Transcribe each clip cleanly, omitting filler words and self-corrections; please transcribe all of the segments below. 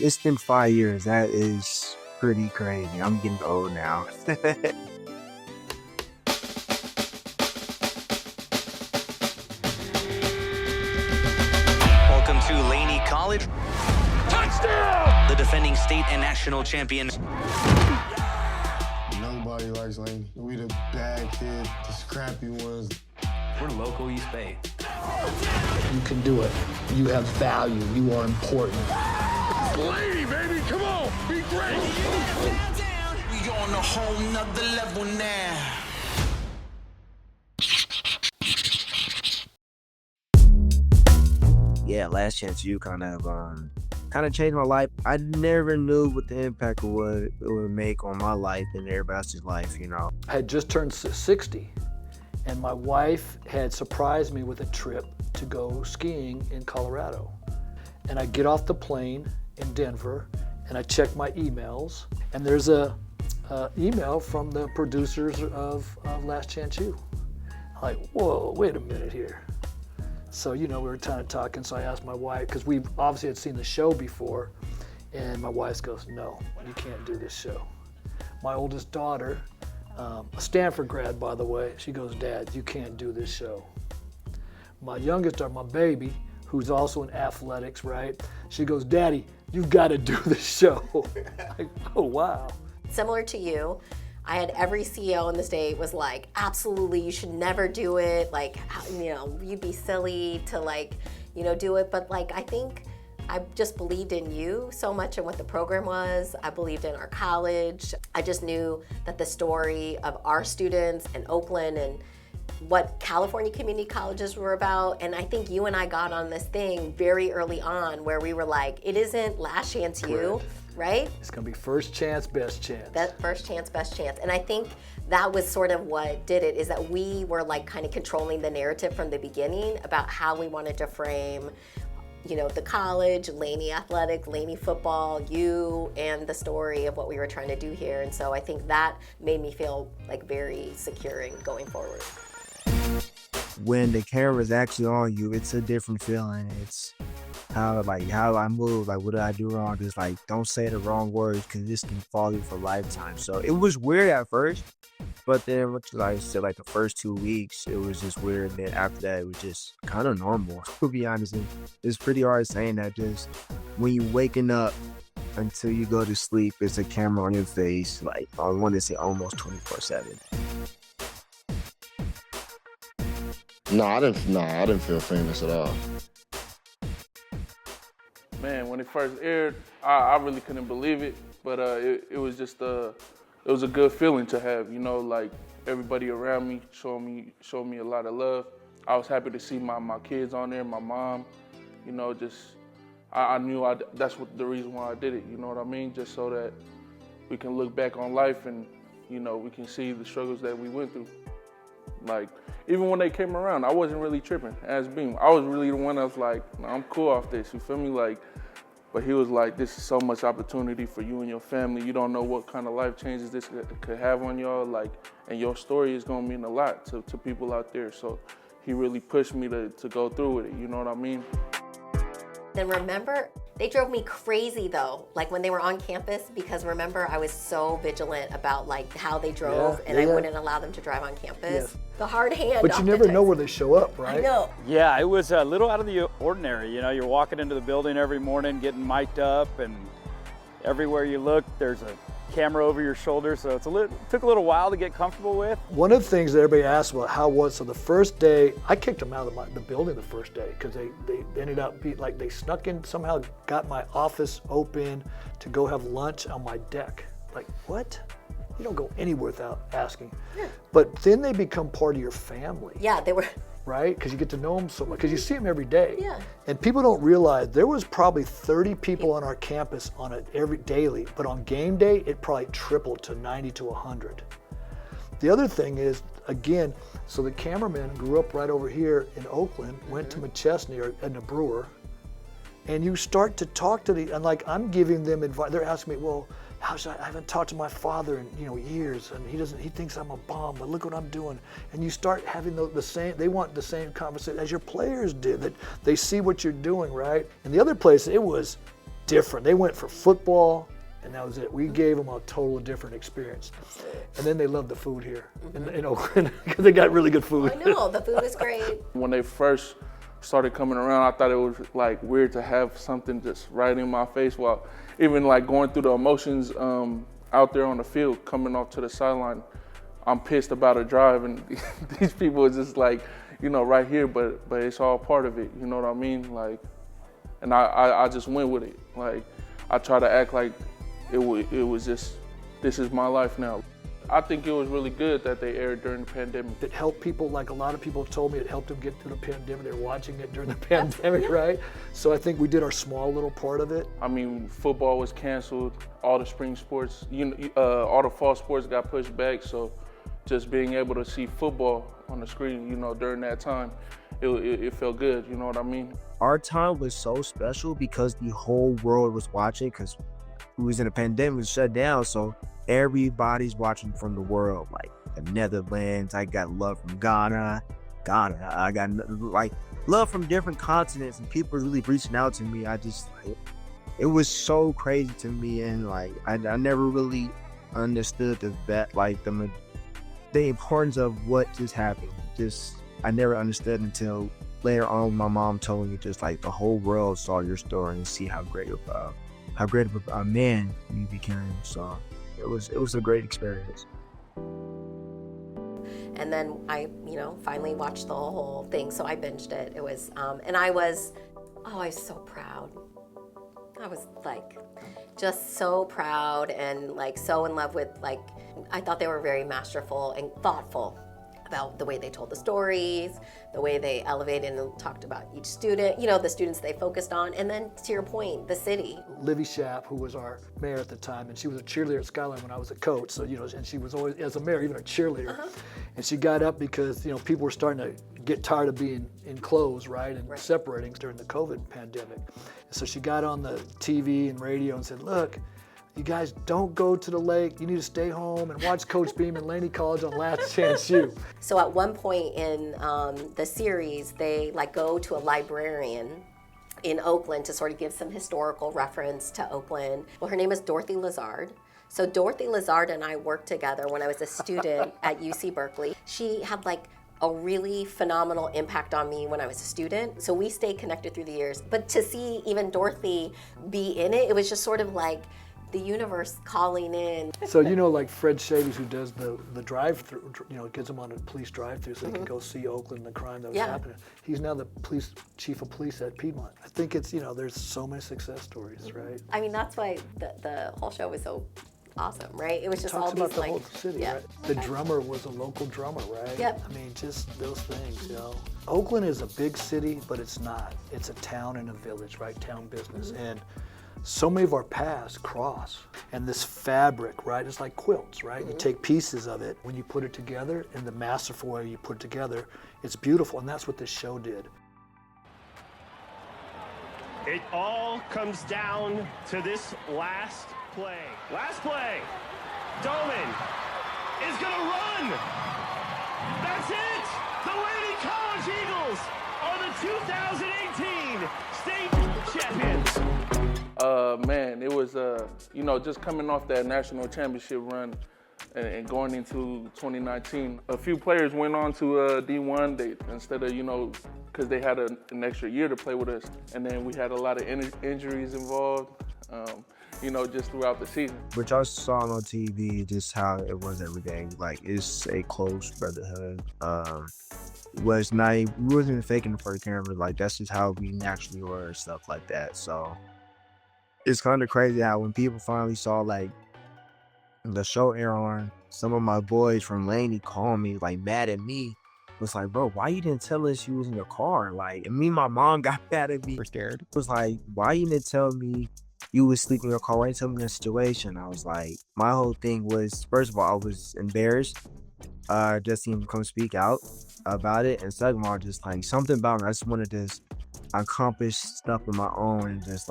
It's been 5 years. That is pretty crazy. I'm getting old now. Welcome to Laney College. Touchdown! The defending state and national champions. Nobody likes Laney. We the bad kids, the scrappy ones. We're local East Bay. You can do it. You have value. You are important. Laney, baby, come on, be great. We on a whole nother level now. Yeah, Last Chance U kind of changed my life. I never knew what the impact it would make on my life and everybody else's life, you know. I had just turned 60, and my wife had surprised me with a trip to go skiing in Colorado. And I get off the plane in Denver, and I check my emails, and there's a email from the producers of Last Chance U. I'm like, whoa, wait a minute here. So, you know, we were kind of talking, so I asked my wife, because we obviously had seen the show before, and my wife goes, no, you can't do this show. My oldest daughter, a Stanford grad, by the way, she goes, Dad, you can't do this show. My youngest daughter, my baby, who's also in athletics, right? She goes, Daddy, you've got to do this show. Like, oh, wow. Similar to you, I had every CEO in the state was like, absolutely, you should never do it. Like, you know, you'd be silly to like, you know, do it. But like, I think I just believed in you so much and what the program was. I believed in our college. I just knew that the story of our students in Oakland and what California community colleges were about. And I think you and I got on this thing very early on where we were like, it isn't Last Chance U, right? It's gonna be first chance, best chance. That first chance, best chance. And I think that was sort of what did it, is that we were like kind of controlling the narrative from the beginning about how we wanted to frame, you know, the college, Laney athletics, Laney football, you, and the story of what we were trying to do here. And so I think that made me feel like very secure in going forward. When the camera's actually on you, it's a different feeling. It's how I move, like what did I do wrong? Just like, don't say the wrong words because this can follow you for a lifetime. So it was weird at first, but then like I said, like the first 2 weeks, it was just weird. And then after that, it was just kind of normal, to be honest. And it's pretty hard saying that, just when you waking up until you go to sleep, it's a camera on your face, like I want to say almost 24/7. No, I didn't feel famous at all. Man, when it first aired, I really couldn't believe it, but it was just it was a good feeling to have, you know, like everybody around me showed me a lot of love. I was happy to see my kids on there, my mom, you know, just I knew that's the reason why I did it, you know what I mean? Just so that we can look back on life and, you know, we can see the struggles that we went through. Like, even when they came around, I wasn't really tripping as Beam. I was really the one that was like, no, I'm cool off this, you feel me? Like, but he was like, this is so much opportunity for you and your family. You don't know what kind of life changes this could have on y'all, like, and your story is gonna mean a lot to people out there. So he really pushed me to go through with it, you know what I mean? Then remember, they drove me crazy though, like when they were on campus, because remember I was so vigilant about like how they drove, and I wouldn't allow them to drive on campus. Yes. The hard hand. But you never know where they show up, right? I know. Yeah, it was a little out of the ordinary. You know, you're walking into the building every morning, getting mic'd up, and everywhere you look, there's a camera over your shoulder, so it took a little while to get comfortable with. One of the things that everybody asked about how was, so the first day, I kicked them out of the building the first day because they ended up like they snuck in, somehow got my office open to go have lunch on my deck. Like, what? You don't go anywhere without asking. Yeah. But then they become part of your family. Yeah, they were. Right? Because you get to know them so much, because you see them every day. Yeah. And people don't realize there was probably 30 people on our campus on it daily, but on game day, it probably tripled to 90 to 100. The other thing is, again, so the cameraman grew up right over here in Oakland, went to McChesney and a Brewer, and you start to talk to and like I'm giving them advice. They're asking me, well, I haven't talked to my father in years, and he thinks I'm a bum, but look what I'm doing. And you start having the same, they want the same conversation as your players did, that they see what you're doing, right? And the other place, it was different. They went for football, and that was it. We gave them a total different experience. And then they loved the food here in Oakland because they got really good food. I know, the food is great. When they first started coming around, I thought it was like weird to have something just right in my face while even like going through the emotions out there on the field, coming off to the sideline. I'm pissed about a drive, and these people are just like, you know, right here, but it's all part of it, you know what I mean? Like, and I just went with it. Like, I try to act like it was just, this is my life now. I think it was really good that they aired during the pandemic. It helped people, like a lot of people told me, it helped them get through the pandemic. They're watching it during the pandemic, right? So I think we did our small little part of it. I mean, football was canceled, all the spring sports, all the fall sports got pushed back, so just being able to see football on the screen, you know, during that time, it felt good, you know what I mean? Our time was so special because the whole world was watching, because we was in a pandemic, it was shut down, so everybody's watching from the world, like the Netherlands. I got love from Ghana. I got like love from different continents, and people really reaching out to me. It was so crazy to me, and like I never really understood the importance of what just happened. I never understood until later on. My mom told me just like the whole world saw your story and see how great of a man you became. So it was a great experience. And then I, finally watched the whole thing, so I binged it. It was, and I was so proud. I was like, just so proud and like so in love with, like, I thought they were very masterful and thoughtful about the way they told the stories, the way they elevated and talked about each student, the students they focused on, and then to your point, the city. Livy Schaap, who was our mayor at the time, and she was a cheerleader at Skyline when I was a coach, so, and she was always, as a mayor, even a cheerleader. And she got up because, people were starting to get tired of being enclosed, right, and separating during the COVID pandemic. And so she got on the TV and radio and said, look, you guys don't go to the lake. You need to stay home and watch Coach Beam and Laney College on Last Chance U. So at one point in the series, they go to a librarian in Oakland to sort of give some historical reference to Oakland. Well, her name is Dorothy Lazard. So Dorothy Lazard and I worked together when I was a student at UC Berkeley. She had a really phenomenal impact on me when I was a student. So we stayed connected through the years. But to see even Dorothy be in it, it was just sort of like the universe calling in. So like Fred Shavies, who does the drive-through, gets them on a police drive-through so they can go see Oakland and the crime that was happening. He's now the chief of police at Piedmont. I think it's, there's so many success stories, right? I mean, that's why the whole show was so awesome, right? It was just Talks all about these the whole city, right? The drummer was a local drummer, right? Yep. I mean, just those things, Oakland is a big city, but it's not. It's a town and a village, right? Town business. And so many of our paths cross, and this fabric, right? It's like quilts, right? You take pieces of it, when you put it together, in the masterful way you put it together, it's beautiful, and that's what this show did. It all comes down to this last play. Last play. Doman is gonna run. That's it. The Laney College Eagles are the 2018 state champions. Man, it was, just coming off that national championship run and going into 2019. A few players went on to D1 instead of, because they had an extra year to play with us. And then we had a lot of injuries involved, just throughout the season. But y'all saw on TV just how it was every day. Like, it's a close brotherhood. We wasn't even faking it for the camera. Like, that's just how we naturally were and stuff like that. So it's kind of crazy how when people finally saw the show air on, some of my boys from Laney called me mad at me. Was like, bro, why you didn't tell us you was in your car? And me and my mom got mad at me. We're scared. It was like, why you didn't tell me you was sleeping in your car? Why you didn't tell me the situation? I was like, my whole thing was, first of all, I was embarrassed just to even come speak out about it. And second of all, just something about me. I just wanted to accomplish stuff on my own, and just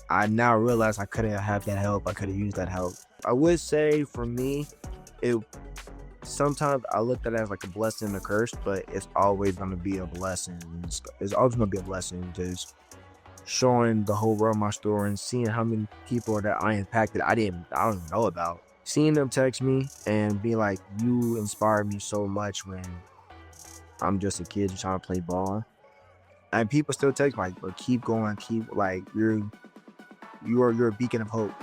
I now realize I couldn't have that help. I could have used that help. I would say for me, sometimes I looked at it as a blessing and a curse, but it's always going to be a blessing. It's always going to be a blessing. Just showing the whole world my story and seeing how many people that I impacted I don't even know about. Seeing them text me and be like, you inspired me so much when I'm just a kid just trying to play ball. And people still text me like, but keep going, you're a beacon of hope.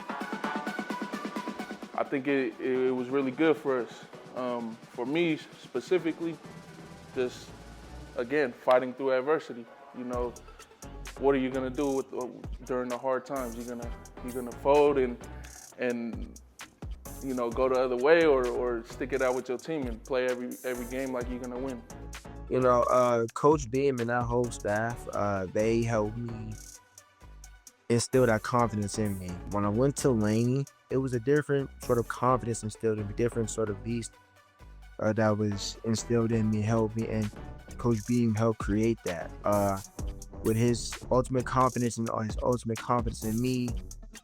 I think it was really good for us. For me specifically, just again fighting through adversity. You know, what are you gonna do during the hard times? You're gonna fold and you know, go the other way, or stick it out with your team and play every game like you're gonna win. You know, Coach Beam and that whole staff, they helped me instill that confidence in me. When I went to Laney, it was a different sort of confidence instilled in me, different sort of beast that was instilled in me, helped me, and Coach Beam helped create that. With his ultimate confidence and his ultimate confidence in me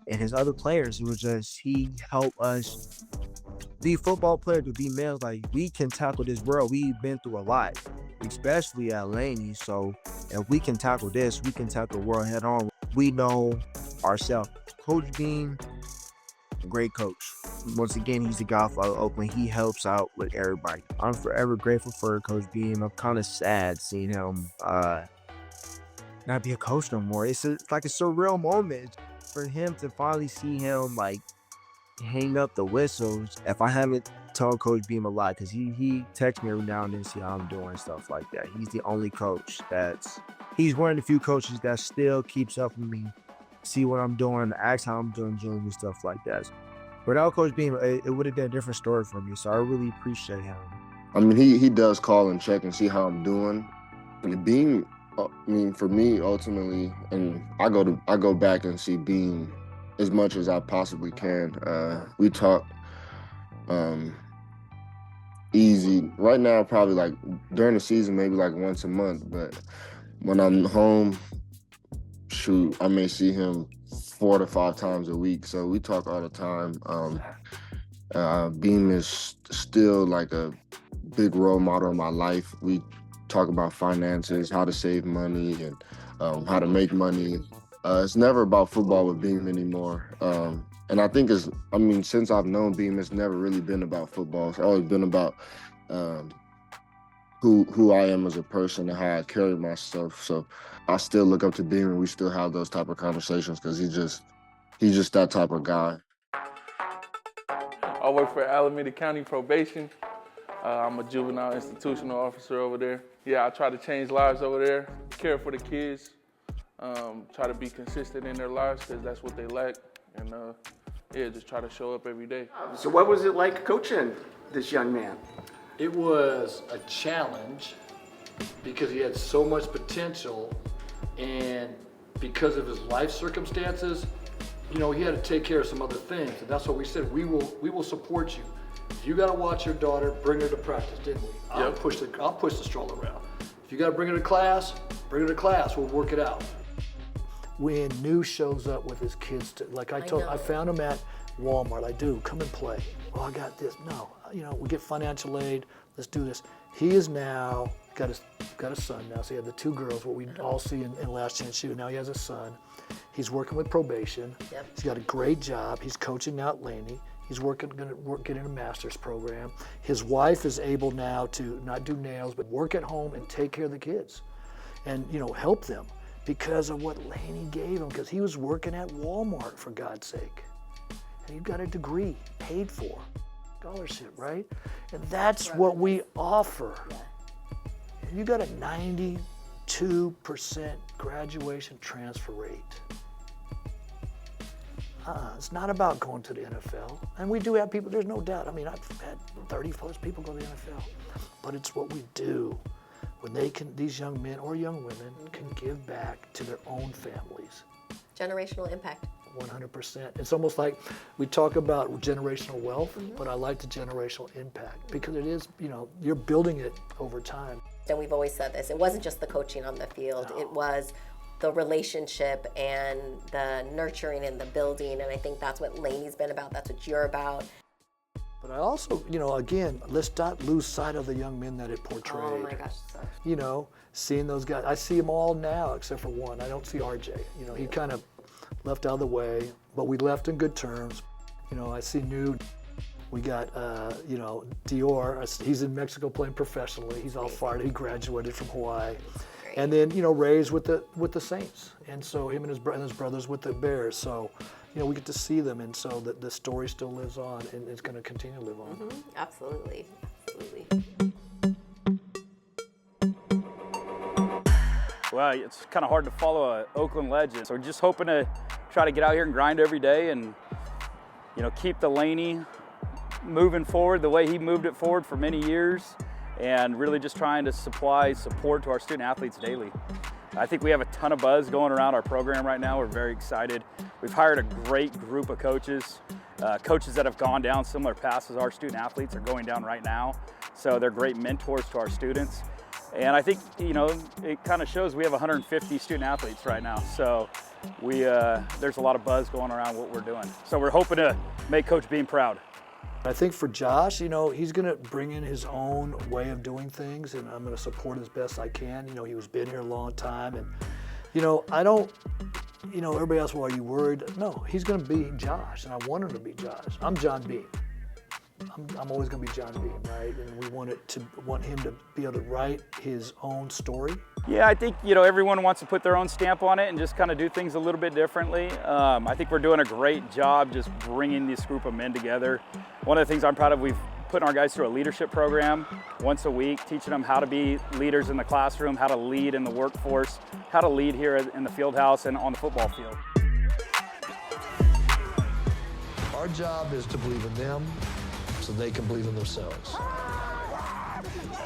and his other players, it was just, he helped us be football players, to be males. Like, we can tackle this world. We've been through a lot, especially at Laney. So if we can tackle this, we can tackle the world head on. We know ourselves. Coach Beam, great coach. Once again, he's the Godfather of Oakland. He helps out with everybody. I'm forever grateful for Coach Beam. I'm kind of sad seeing him not be a coach no more. It's like a surreal moment for him to finally see him like hang up the whistles. If I haven't told Coach Beam a lot, because he texts me every now and then to see how I'm doing and stuff like that. He's the only coach he's one of the few coaches that still keeps up with me, see what I'm doing, ask how I'm doing, and stuff like that. Without Coach Beam, it would have been a different story for me. So I really appreciate him. I mean, he does call and check and see how I'm doing. And Beam, I mean, for me, ultimately, and I go back and see Beam as much as I possibly can. We talk easy. Right now, probably like during the season, maybe like once a month. But when I'm home, shoot, I may see him 4 to 5 times a week. So we talk all the time. Beam is still like a big role model in my life. We talk about finances, how to save money, and how to make money. It's never about football with Beam anymore. And I think since I've known Beam, it's never really been about football. It's always been about who I am as a person and how I carry myself. So I still look up to Beam, and we still have those type of conversations because he's just that type of guy. I work for Alameda County Probation. I'm a juvenile institutional officer over there. Yeah, I try to change lives over there, care for the kids, try to be consistent in their lives because that's what they lack, and just try to show up every day. So what was it like coaching this young man? It was a challenge because he had so much potential, and because of his life circumstances, you know, he had to take care of some other things, and that's what we said. We will support you. If you got to watch your daughter, bring her to practice, didn't we? I'll push the stroller around. If you got to bring her to class, bring her to class. We'll work it out. When New shows up with his kids, I found him at Walmart. I do, come and play. Oh, I got this. No, you know, we get financial aid. Let's do this. He is now got a son now. So he had the 2 girls, what we all see in Last Chance Shoot. Now he has a son. He's working with probation. Yep. He's got a great job. He's coaching now at Laney. He's getting a master's program. His wife is able now to not do nails, but work at home and take care of the kids, and help them because of what Laney gave him. Because he was working at Walmart, for God's sake, and he got a degree paid for, scholarship, right? And that's what we offer. You got a 92% graduation transfer rate. It's not about going to the NFL. And we do have people, there's no doubt. I mean, I've had 30 plus people go to the NFL. But it's what we do. When these young men or young women can give back to their own families. Generational impact. 100%. It's almost like we talk about generational wealth, but I like the generational impact because it is, you're building it over time. And we've always said this, it wasn't just the coaching on the field, It was the relationship and the nurturing and the building, and I think that's what Laney's been about, that's what you're about. But I also, again, let's not lose sight of the young men that it portrays. Oh my gosh, so. seeing those guys, I see them all now except for one. I don't see RJ. You know, he kind of left out of the way, but we left in good terms. You know, I see Nude. We got, you know, Dior. He's in Mexico playing professionally. He's all fired. He graduated from Hawaii. And then, you know, Ray's with the Saints. And so him and his brothers with the Bears. So, you know, we get to see them. And so the story still lives on, and it's going to continue to live on. Mm-hmm. Absolutely. Absolutely. Well, it's kind of hard to follow an Oakland legend. So we're just hoping to try to get out here and grind every day and, you know, keep the Laney moving forward the way he moved it forward for many years, and really just trying to supply support to our student athletes daily. I think we have a ton of buzz going around our program right now. We're very excited. We've hired a great group of coaches, coaches that have gone down similar paths as our student athletes are going down right now. So they're great mentors to our students. And I think, you know, it kind of shows we have 150 student athletes right now. So there's a lot of buzz going around what we're doing. So we're hoping to make Coach Beam proud. I think for Josh, you know, he's going to bring in his own way of doing things, and I'm going to support as best I can. You know, he was been here a long time, and, you know, I don't, you know, everybody else, well, are you worried? No, he's going to be Josh, and I want him to be Josh. I'm John Beam. I'm always going to be John Beam, right? And we want him to be able to write his own story. Yeah, I think, you know, everyone wants to put their own stamp on it and just kind of do things a little bit differently. I think we're doing a great job just bringing this group of men together. One of the things I'm proud of, we've put our guys through a leadership program once a week, teaching them how to be leaders in the classroom, how to lead in the workforce, how to lead here in the field house and on the football field. Our job is to believe in them so they can believe in themselves.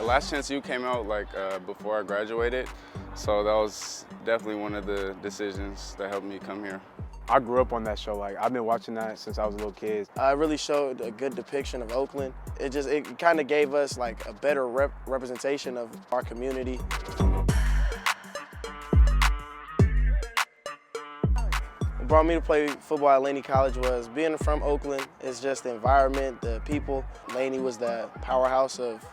Last Chance U came out like before I graduated, so that was definitely one of the decisions that helped me come here. I grew up on that show. Like, I've been watching that since I was a little kid. It really showed a good depiction of Oakland. It kind of gave us like a better representation of our community. What brought me to play football at Laney College was being from Oakland. It's just the environment, the people. Laney was the powerhouse of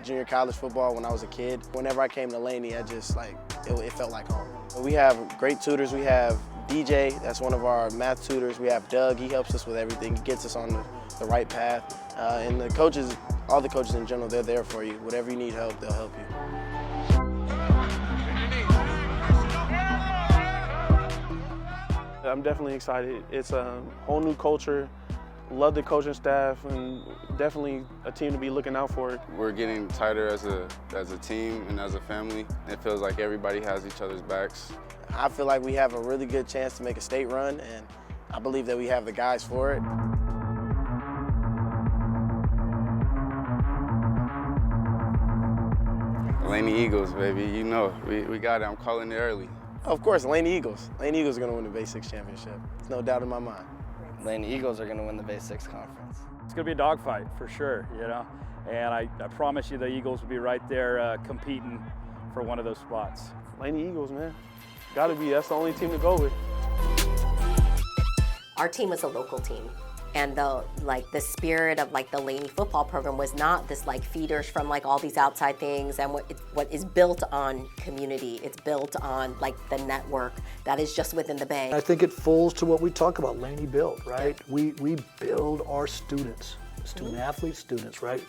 junior college football when I was a kid. Whenever I came to Laney, I just it felt like home. We have great tutors. We have DJ, that's one of our math tutors. We have Doug, he helps us with everything. He gets us on the right path. And the coaches, all the coaches in general, they're there for you. Whatever you need help, they'll help you. I'm definitely excited. It's a whole new culture. Love the coaching staff, and definitely a team to be looking out for. We're getting tighter as a team and as a family. It feels like everybody has each other's backs. I feel like we have a really good chance to make a state run, and I believe that we have the guys for it. Laney Eagles, baby, you know, we got it. I'm calling it early. Of course, Laney Eagles. Laney Eagles are going to win the Base 6 championship. There's no doubt in my mind. Laney Eagles are going to win the Base 6 conference. It's going to be a dogfight for sure, you know, and I promise you the Eagles will be right there competing for one of those spots. Laney Eagles, man. Got to be. That's the only team to go with. Our team was a local team, and the spirit of the Laney football program was not this feeders from all these outside things, and what is built on community. It's built on the network that is just within the Bay. I think it falls to what we talk about, Laney build, right? We build our students, student athletes, students, right?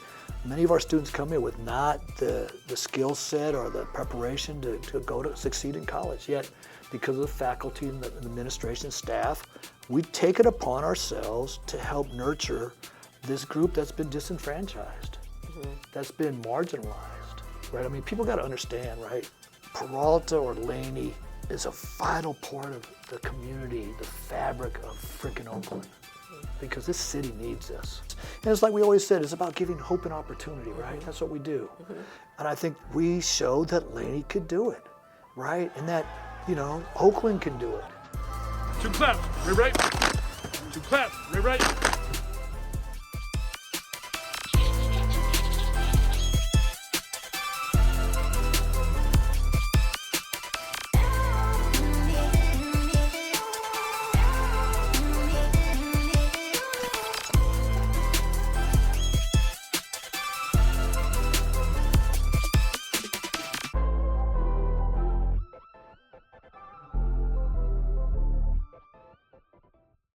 Many of our students come here with not the skill set or the preparation to go to succeed in college, yet because of the faculty and the administration staff, we take it upon ourselves to help nurture this group that's been disenfranchised, that's been marginalized, right? I mean, people got to understand, right? Peralta or Laney is a vital part of the community, the fabric of freaking Oakland, because this city needs this. And it's like we always said, it's about giving hope and opportunity, right? That's what we do. And I think we showed that Laney could do it, right? And that, Oakland can do it. Two claps, right. Two claps, right.